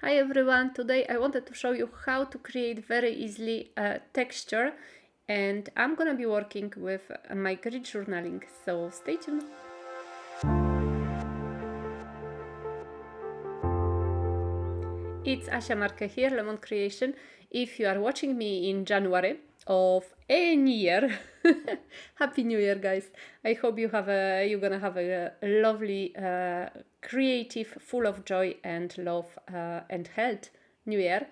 Hi everyone, today I wanted to show you how to create very easily a texture, and I'm gonna be working with my grid journaling, so stay tuned. It's Asia Marquet here, Lemon Creation. If you are watching me in January of any year, Happy New Year, guys! I hope you're gonna have a lovely, creative, full of joy and love and health New Year.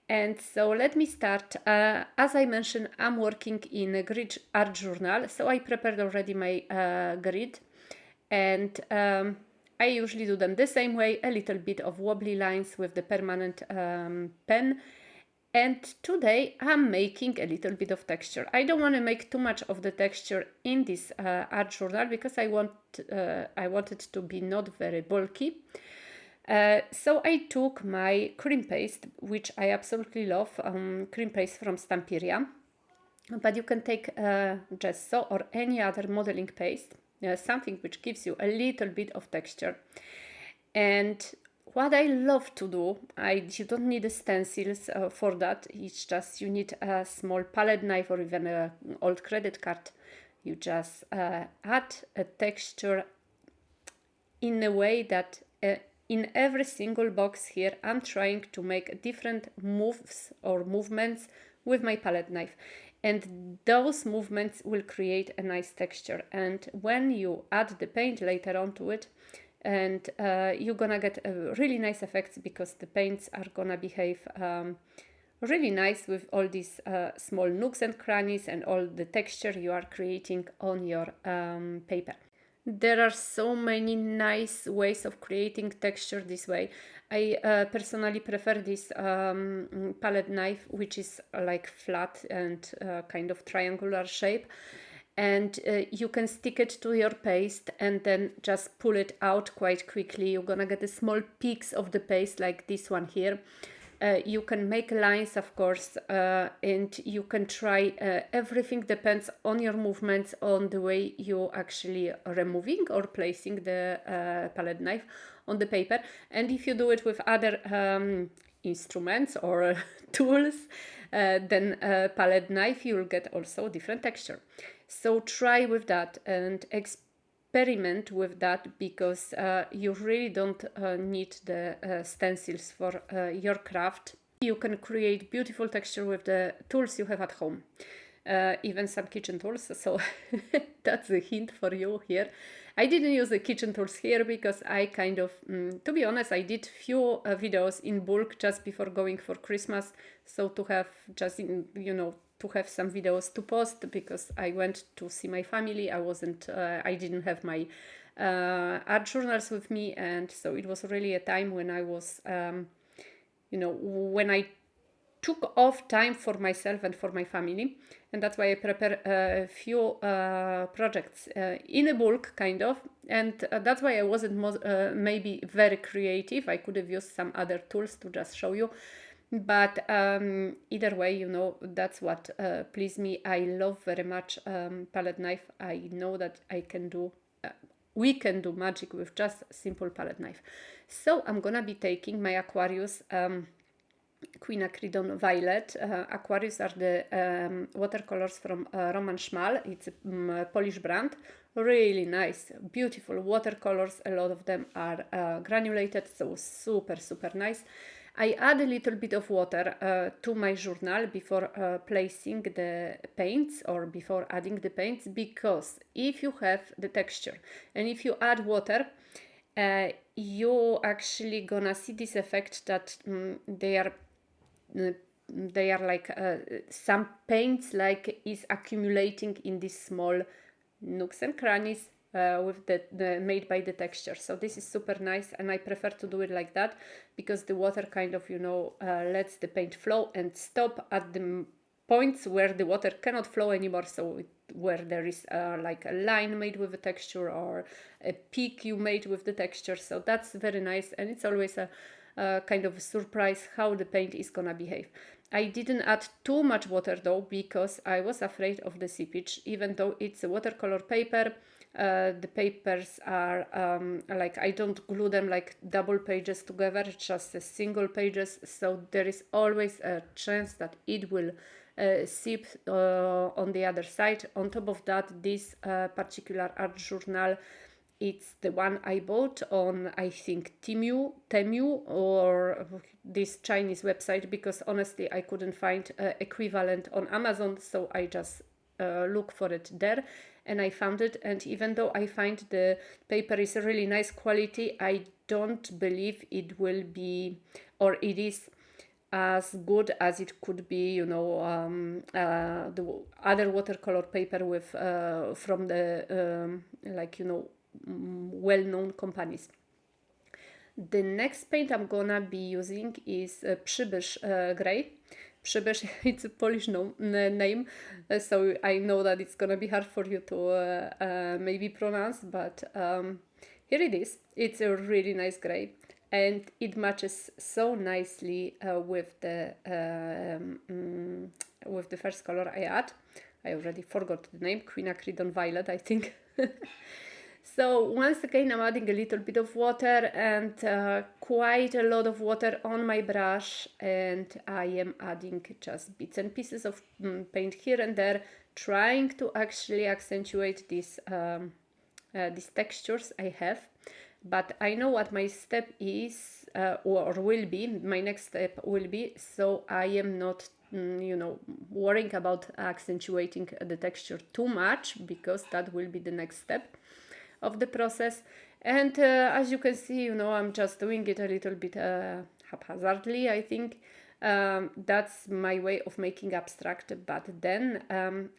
And so let me start. As I mentioned, I'm working in a grid art journal, so I prepared already my grid, and I usually do them the same way, a little bit of wobbly lines with the permanent pen. And today I'm making a little bit of texture. I don't want to make too much of the texture in this art journal because I want it to be not very bulky. So I took my cream paste, which I absolutely love, cream paste from Stamperia. But you can take gesso or any other modeling paste, something which gives you a little bit of texture. And what I love to do, you don't need stencils for that. It's just you need a small palette knife or even an old credit card. You just add a texture in a way that in every single box here, I'm trying to make different moves or movements with my palette knife. And those movements will create a nice texture. And when you add the paint later on to it, and you're gonna get really nice effects because the paints are gonna behave really nice with all these small nooks and crannies and all the texture you are creating on your paper. There are so many nice ways of creating texture this way. I personally prefer this palette knife, which is like flat and kind of triangular shape. And you can stick it to your paste and then just pull it out quite quickly. You're gonna get the small peaks of the paste like this one here. You can make lines, of course, and you can try. Everything depends on your movements, on the way you actually removing or placing the palette knife on the paper. And if you do it with other instruments or tools than a palette knife, you will get also different texture. So try with that and experiment with that because you really don't need the stencils for your craft. You can create beautiful texture with the tools you have at home, even some kitchen tools. So that's a hint for you here. I didn't use the kitchen tools here because I kind of, to be honest, I did few videos in bulk just before going for Christmas. So to have just, to have some videos to post because I went to see my family. I didn't have my art journals with me. And so it was really a time when I was, when I took off time for myself and for my family, and that's why I prepare a few projects in a bulk kind of, and that's why I wasn't maybe very creative. I could have used some other tools to just show you, but either way, that's what pleased me. I love very much palette knife. I know that we can do magic with just simple palette knife. So I'm gonna be taking my Aquarius Queen Acridon Violet. Aquarius are the watercolors from Roman Szmal. It's a Polish brand. Really nice, beautiful watercolors. A lot of them are granulated, so super, super nice. I add a little bit of water to my journal before placing the paints or before adding the paints, because if you have the texture and if you add water, you actually gonna see this effect that they are like some paints like is accumulating in these small nooks and crannies with the made by the texture. So this is super nice, and I prefer to do it like that because the water kind of lets the paint flow and stop at the points where the water cannot flow anymore, so where there is like a line made with the texture or a peak you made with the texture. So that's very nice, and it's always a kind of a surprise how the paint is gonna behave. I didn't add too much water though because I was afraid of the seepage. Even though it's a watercolor paper, The papers are like, I don't glue them like double pages together, just a single pages, so there is always a chance that it will seep on the other side. On top of that, this particular art journal, it's the one I bought on, I think, Temu or this Chinese website, because honestly I couldn't find equivalent on Amazon, so I just look for it there, and I found it. And even though I find the paper is a really nice quality, I don't believe it will be, or it is as good as it could be, you know, the other watercolor paper with from the like, you know, well-known companies. The next paint I'm gonna be using is Przybysz Gray. Przybysz, it's a Polish name, so I know that it's gonna be hard for you to maybe pronounce, but here it is. It's a really nice gray, and it matches so nicely with the first color I add. I already forgot the name, Quinacridone Violet, I think. So once again, I'm adding a little bit of water, and quite a lot of water on my brush, and I am adding just bits and pieces of paint here and there, trying to actually accentuate these textures I have. But I know what my step is, or will be, my next step will be, so I am not you know, worrying about accentuating the texture too much, because that will be the next step of the process. And as you can see, you know, I'm just doing it a little bit haphazardly, I think. That's my way of making abstract, but then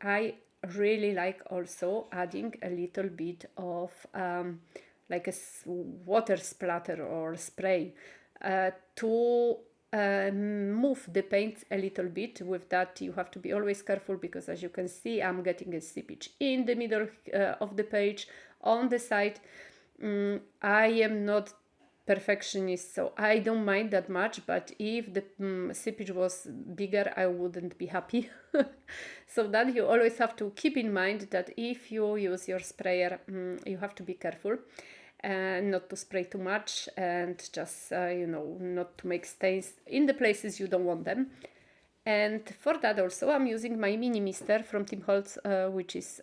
I really like also adding a little bit of like a water splatter or spray to move the paint a little bit. With that, you have to be always careful, because as you can see, I'm getting a seepage in the middle of the page, on the side. I am not perfectionist, so I don't mind that much, but if the seepage was bigger, I wouldn't be happy. So that you always have to keep in mind, that if you use your sprayer, you have to be careful and not to spray too much, and just you know, not to make stains in the places you don't want them. And for that also, I'm using my mini mister from Tim Holtz, which is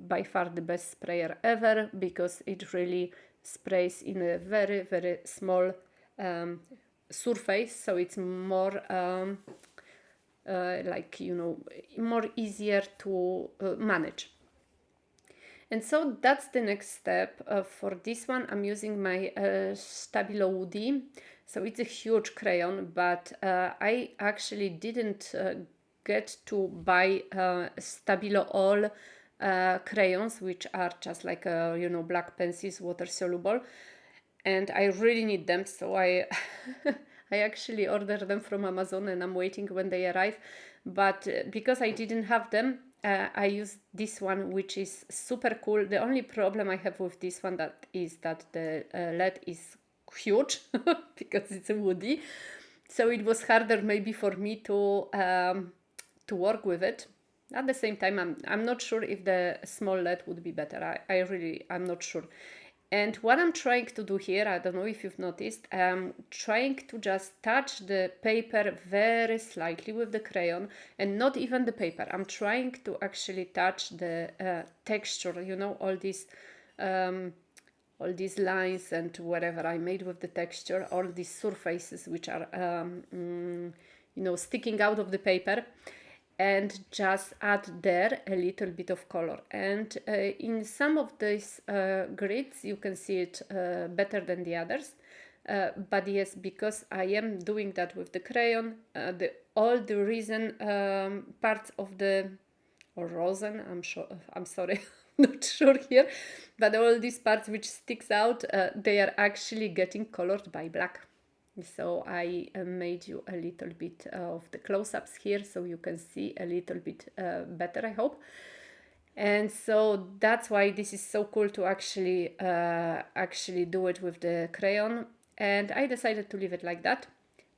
by far the best sprayer ever, because it really sprays in a very, very small surface, so it's more like, you know, more easier to manage. And so that's the next step. For this one, I'm using my Stabilo Woody. So it's a huge crayon, but I actually didn't get to buy Stabilo all crayons, which are just like, you know, black pencils, water soluble. And I really need them, so I I actually ordered them from Amazon, and I'm waiting when they arrive. But because I didn't have them, I used this one, which is super cool. The only problem I have with this one is that the lead is huge because it's a woody, so it was harder maybe for me to work with it. At the same time, I'm not sure if the small lead would be better. I'm not sure. And what I'm trying to do here, I don't know if you've noticed, I'm trying to just touch the paper very slightly with the crayon, and not even the paper. I'm trying to actually touch the texture, you know, all these lines and whatever I made with the texture, all these surfaces which are, you know, sticking out of the paper, and just add there a little bit of color. And in some of these grids you can see it better than the others, but yes, because I am doing that with the crayon, all the resin parts of the, or rosin, I'm sorry, not sure here, but all these parts which sticks out, they are actually getting colored by black. So I made you a little bit of the close-ups here, so you can see a little bit better, I hope. And so that's why this is so cool to actually do it with the crayon. And I decided to leave it like that.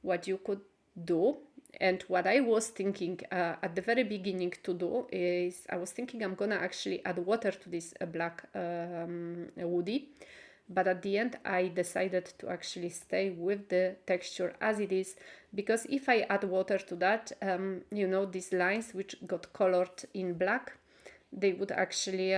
What you could do. And what I was thinking at the very beginning to do is I was thinking I'm gonna actually add water to this black woody, but at the end I decided to actually stay with the texture as it is, because if I add water to that, you know, these lines which got colored in black, they would actually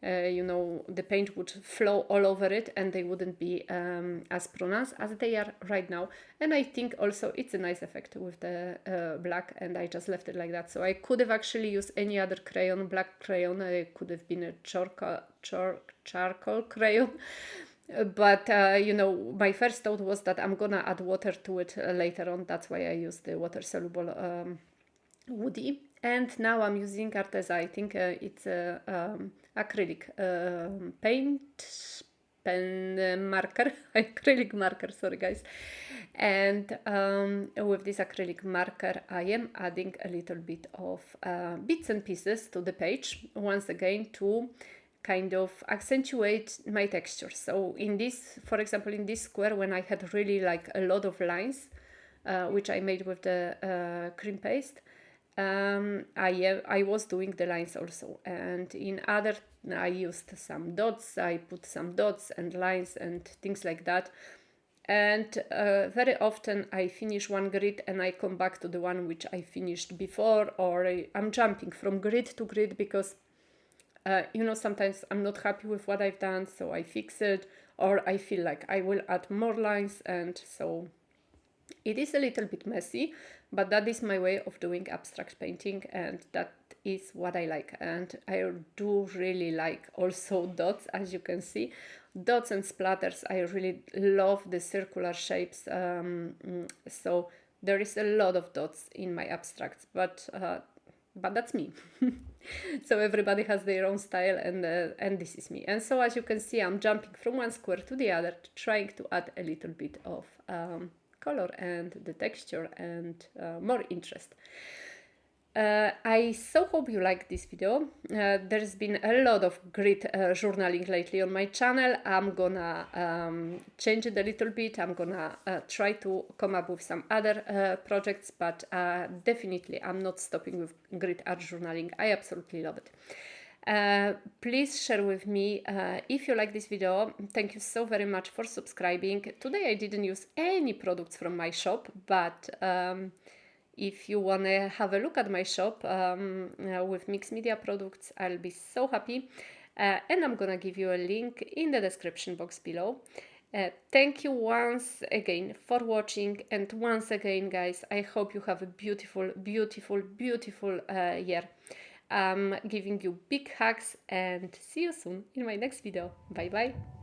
you know, the paint would flow all over it and they wouldn't be as pronounced as they are right now. And I think also it's a nice effect with the black, and I just left it like that. So I could have actually used any other crayon, black crayon. It could have been a charcoal crayon. But you know, my first thought was that I'm gonna add water to it later on. That's why I used the water soluble woody. And now I'm using Arteza. I think it's acrylic paint pen marker, acrylic marker, sorry guys. And with this acrylic marker I am adding a little bit of bits and pieces to the page, once again to kind of accentuate my texture. So in this, for example, in this square, when I had really like a lot of lines, which I made with the cream paste, I was doing the lines also, and in other I used some dots. I put some dots and lines and things like that, and very often I finish one grid and I come back to the one which I finished before, or I'm jumping from grid to grid because you know, sometimes I'm not happy with what I've done, so I fix it, or I feel like I will add more lines, and so it is a little bit messy, but that is my way of doing abstract painting, and that is what I like. And I do really like also dots, as you can see. Dots and splatters, I really love the circular shapes, so there is a lot of dots in my abstracts, but that's me. So everybody has their own style, and this is me. And so as you can see, I'm jumping from one square to the other, trying to add a little bit of color and the texture and more interest. I so hope you like this video. There's been a lot of grid journaling lately on my channel. I'm gonna change it a little bit. I'm gonna try to come up with some other projects, but definitely I'm not stopping with grid art journaling. I absolutely love it. Please share with me if you like this video. Thank you so very much for subscribing. Today I didn't use any products from my shop, but if you want to have a look at my shop with mixed media products, I'll be so happy. And I'm gonna give you a link in the description box below. Thank you once again for watching, and once again guys, I hope you have a beautiful, beautiful, beautiful year. I'm giving you big hugs, and see you soon in my next video. Bye bye.